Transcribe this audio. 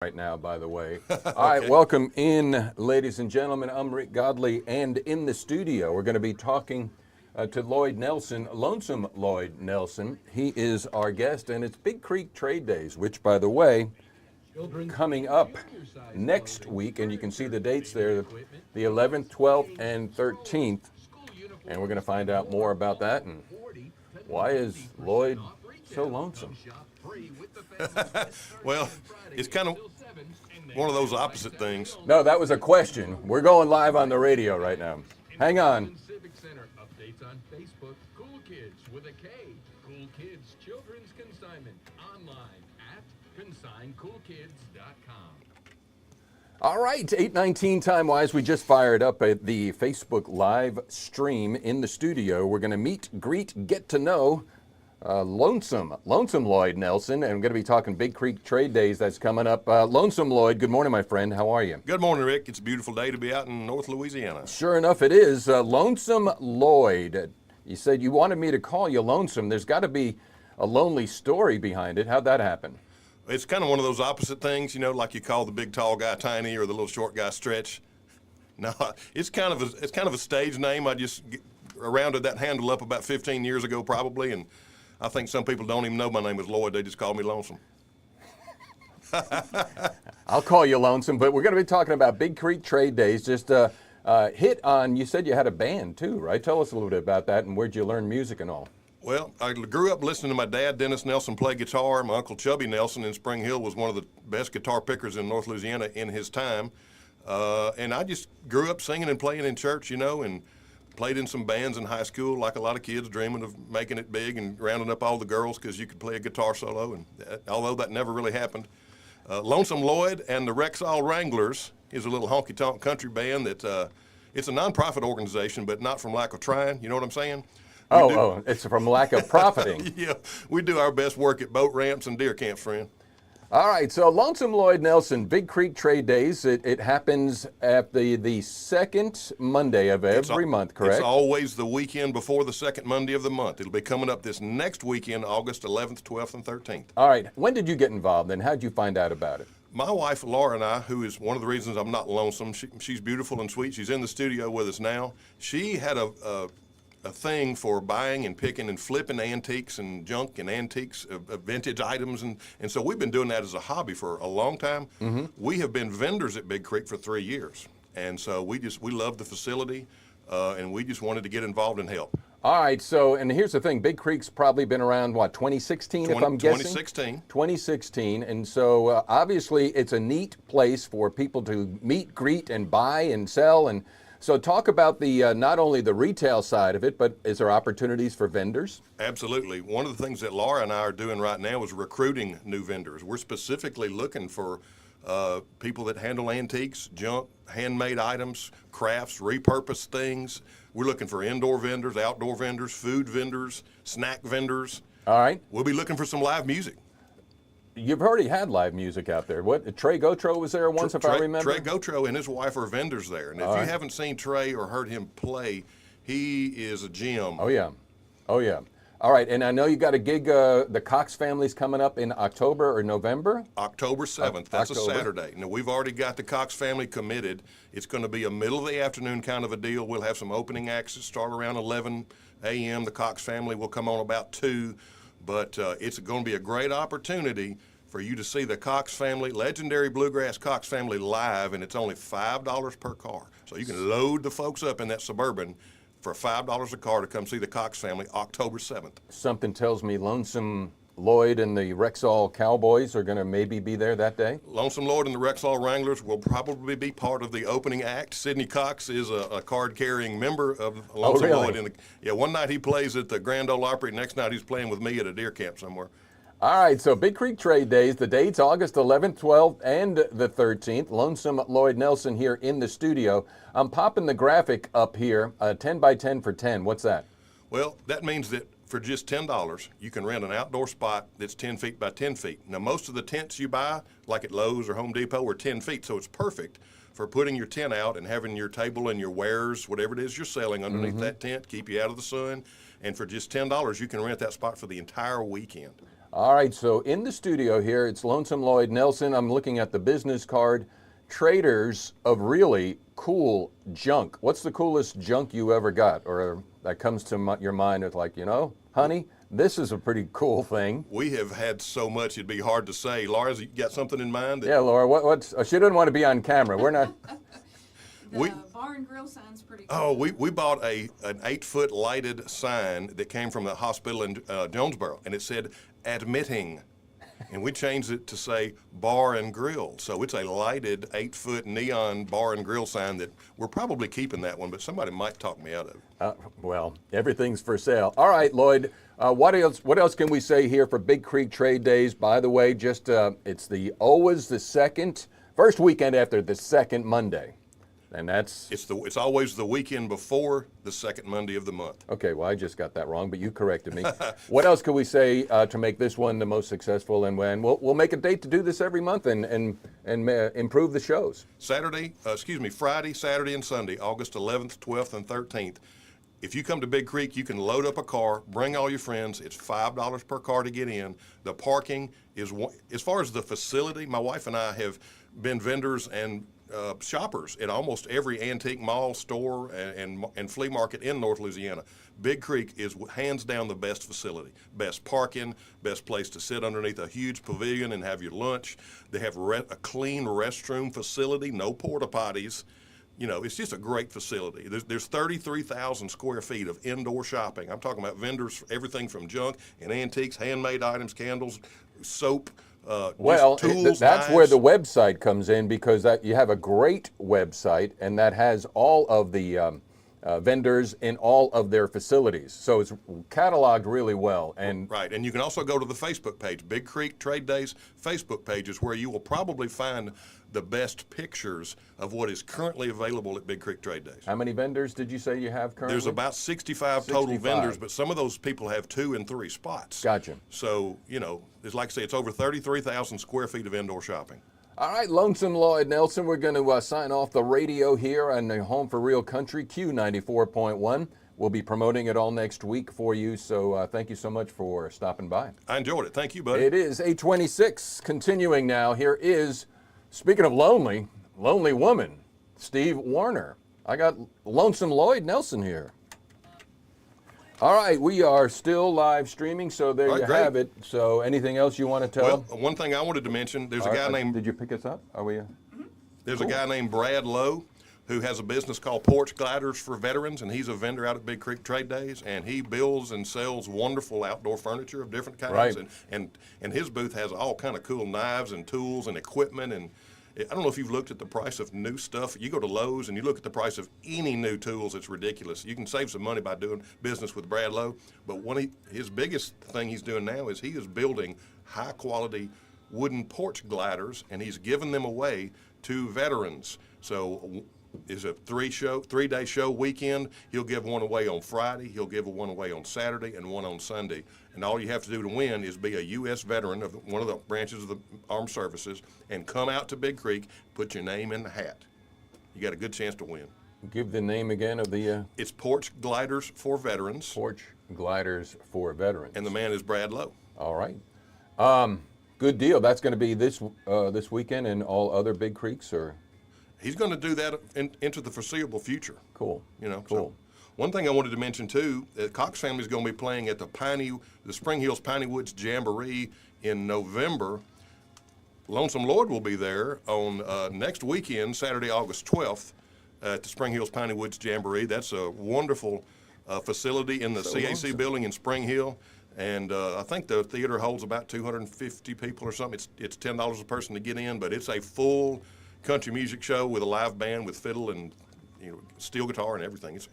Right now, by the way. Okay. All right, welcome in, ladies and gentlemen. I'm Rick Godley, and in the studio, we're going to be talking to Lloyd Nelson, Lonesome Lloyd Nelson. He is our guest, and it's Big Creek Trade Days, which, by the way, coming up next week, and you can see the dates there, the 11th, 12th, and 13th, and we're going to find out more about that, and why is Lloyd so lonesome? Well, it's kind of one of those opposite things. No, that was a question. We're going live on the radio right now. Hang on. Civic Center updates on Facebook. Cool Kids with a K. Cool Kids Children's Consignment online at consigncoolkids.com. All right, 8:19 time-wise, we just fired up at the Facebook live stream in the studio. We're going to meet, greet, get to know Lonesome Lloyd Nelson, and we're going to be talking Big Creek Trade Days that's coming up. Lonesome Lloyd, good morning, my friend. How are you? Good morning, Rick. It's a beautiful day to be out in North Louisiana. Sure enough, it is. Lonesome Lloyd, you said you wanted me to call you lonesome. There's got to be a lonely story behind it. How'd that happen? It's kind of one of those opposite things, you know, like you call the big tall guy Tiny or the little short guy Stretch. No, it's kind of a stage name. I just rounded that handle up about 15 years ago, probably, and I think some people don't even know my name is Lloyd. They just call me Lonesome. I'll call you Lonesome, but we're going to be talking about Big Creek Trade Days. Just hit on, you said you had a band too, right? Tell us a little bit about that and where'd you learn music and all? Well, I grew up listening to my dad, Dennis Nelson, play guitar. My uncle Chubby Nelson in Spring Hill was one of the best guitar pickers in North Louisiana in his time. And I just grew up singing and playing in church, you know, and played in some bands in high school, like a lot of kids, dreaming of making it big and rounding up all the girls because you could play a guitar solo. And although that never really happened, Lonesome Lloyd and the Rexall Wranglers is a little honky-tonk country band that it's a nonprofit organization, but not from lack of trying. You know what I'm saying? It's from lack of profiting. Yeah, we do our best work at boat ramps and deer camps, friend. All right, so Lonesome Lloyd Nelson, Big Creek Trade Days. It happens at the second Monday of every month, correct? It's always the weekend before the second Monday of the month. It'll be coming up this next weekend, August 11th, 12th, and 13th. All right, when did you get involved and how did you find out about it? My wife, Laura, and I, who is one of the reasons I'm not lonesome, she's beautiful and sweet. She's in the studio with us now. She had a thing for buying and picking and flipping antiques and junk and antiques, vintage items, and so we've been doing that as a hobby for a long time. Mm-hmm. We have been vendors at Big Creek for 3 years, and so we love the facility, and we just wanted to get involved and help. All right, so, and here's the thing, Big Creek's probably been around, what, 2016, if I'm guessing? 2016. 2016, and so obviously it's a neat place for people to meet, greet, and buy and sell, and so talk about the not only the retail side of it, but is there opportunities for vendors? Absolutely. One of the things that Laura and I are doing right now is recruiting new vendors. We're specifically looking for people that handle antiques, junk, handmade items, crafts, repurposed things. We're looking for indoor vendors, outdoor vendors, food vendors, snack vendors. All right. We'll be looking for some live music. You've already had live music out there. What, Trey Gotro was there once, if I remember? Trey Gotro and his wife are vendors there. And if you haven't seen Trey or heard him play, he is a gem. Oh, yeah. Oh, yeah. All right, and I know you got a gig, the Cox family's coming up in October or November? October 7th. That's October. A Saturday. Now, we've already got the Cox family committed. It's going to be a middle of the afternoon kind of a deal. We'll have some opening acts that start around 11 a.m. The Cox family will come on about 2. But it's going to be a great opportunity for you to see the Cox family, legendary bluegrass Cox family live, and it's only $5 per car. So you can load the folks up in that Suburban for $5 a car to come see the Cox family October 7th. Something tells me Lonesome Lloyd and the Rexall Cowboys are going to maybe be there that day? Lonesome Lloyd and the Rexall Wranglers will probably be part of the opening act. Sidney Cox is a card-carrying member of Lonesome Lloyd. One night he plays at the Grand Ole Opry, next night he's playing with me at a deer camp somewhere. All right, so Big Creek Trade Days, the dates August 11th, 12th, and the 13th. Lonesome Lloyd Nelson here in the studio. I'm popping the graphic up here, 10 by 10 for 10. What's that? Well, that means that for just $10, you can rent an outdoor spot that's 10 feet by 10 feet. Now, most of the tents you buy, like at Lowe's or Home Depot, are 10 feet, so it's perfect for putting your tent out and having your table and your wares, whatever it is you're selling underneath that tent, keep you out of the sun. And for just $10, you can rent that spot for the entire weekend. All right, so in the studio here, it's Lonesome Lloyd Nelson. I'm looking at the business card. Traders of really cool junk. What's the coolest junk you ever got, or that comes to your mind? It's like, honey, this is a pretty cool thing. We have had so much, it'd be hard to say. Laura, you got something in mind? Yeah, Laura, what's she didn't want to be on camera. We're not. The bar and grill sign's pretty cool. Oh, we bought an 8-foot lighted sign that came from the hospital in Jonesboro, and it said admitting. And we changed it to say bar and grill. So it's a lighted 8-foot neon bar and grill sign that we're probably keeping that one, but somebody might talk me out of it. Well, everything's for sale. All right, Lloyd, what else can we say here for Big Creek Trade Days? By the way, it's always the first weekend after the second Monday. And it's always the weekend before the second Monday of the month. Okay, well, I just got that wrong, but you corrected me. What else could we say to make this one the most successful? And when we'll make a date to do this every month and improve the shows. Friday, Saturday, and Sunday, August 11th, 12th, and 13th. If you come to Big Creek, you can load up a car, bring all your friends. It's $5 per car to get in. The parking is, as far as the facility, my wife and I have been vendors and shoppers at almost every antique mall, store, and flea market in North Louisiana. Big Creek is hands down the best facility. Best parking, best place to sit underneath a huge pavilion and have your lunch. They have a clean restroom facility, no porta potties. It's just a great facility. There's 33,000 square feet of indoor shopping. I'm talking about vendors, everything from junk and antiques, handmade items, candles, soap, tools, that's knives. where the website comes in, because you have a great website, and that has all of the vendors in all of their facilities. So it's cataloged really well. Right, and you can also go to the Facebook page. Big Creek Trade Days Facebook page is where you will probably find the best pictures of what is currently available at Big Creek Trade Days. How many vendors did you say you have currently? There's about 65 total vendors, but some of those people have 2 and 3 spots. Gotcha. So, it's like I say, it's over 33,000 square feet of indoor shopping. All right, Lonesome Lloyd Nelson, we're going to sign off the radio here on the Home for Real Country, Q94.1. We'll be promoting it all next week for you, so thank you so much for stopping by. I enjoyed it. Thank you, buddy. It is 8:26. Continuing now, here is, speaking of lonely woman, Steve Warner. I got Lonesome Lloyd Nelson here. All right, we are still live streaming, so there you have it. So anything else you want to tell? Well, one thing I wanted to mention, there's a guy named... Did you pick us up? Are we? There's a guy named Brad Lowe who has a business called Porch Gliders for Veterans, and he's a vendor out at Big Creek Trade Days, and he builds and sells wonderful outdoor furniture of different kinds. Right. And his booth has all kind of cool knives and tools and equipment, and I don't know if you've looked at the price of new stuff. You go to Lowe's and you look at the price of any new tools, it's ridiculous. You can save some money by doing business with Brad Lowe, but his biggest thing he's doing now is he is building high-quality wooden porch gliders, and he's giving them away to veterans. So it's a 3-day show weekend. He'll give one away on Friday, he'll give one away on Saturday, and one on Sunday. And all you have to do to win is be a U.S. veteran of one of the branches of the Armed Services and come out to Big Creek, put your name in the hat. You got a good chance to win. Give the name again of the... It's Porch Gliders for Veterans. Porch Gliders for Veterans. And the man is Brad Lowe. All right. Good deal. That's going to be this weekend and all other Big Creeks, or? He's going to do that into the foreseeable future. Cool. Cool. So. One thing I wanted to mention too, the Cox family is going to be playing at the Spring Hills Piney Woods Jamboree in November. Lonesome Lloyd will be there on next weekend, Saturday, August 12th, at the Spring Hills Piney Woods Jamboree. That's a wonderful facility in the CAC building in Spring Hill. And I think the theater holds about 250 people or something. It's $10 a person to get in, but it's a full country music show with a live band with fiddle and steel guitar and everything.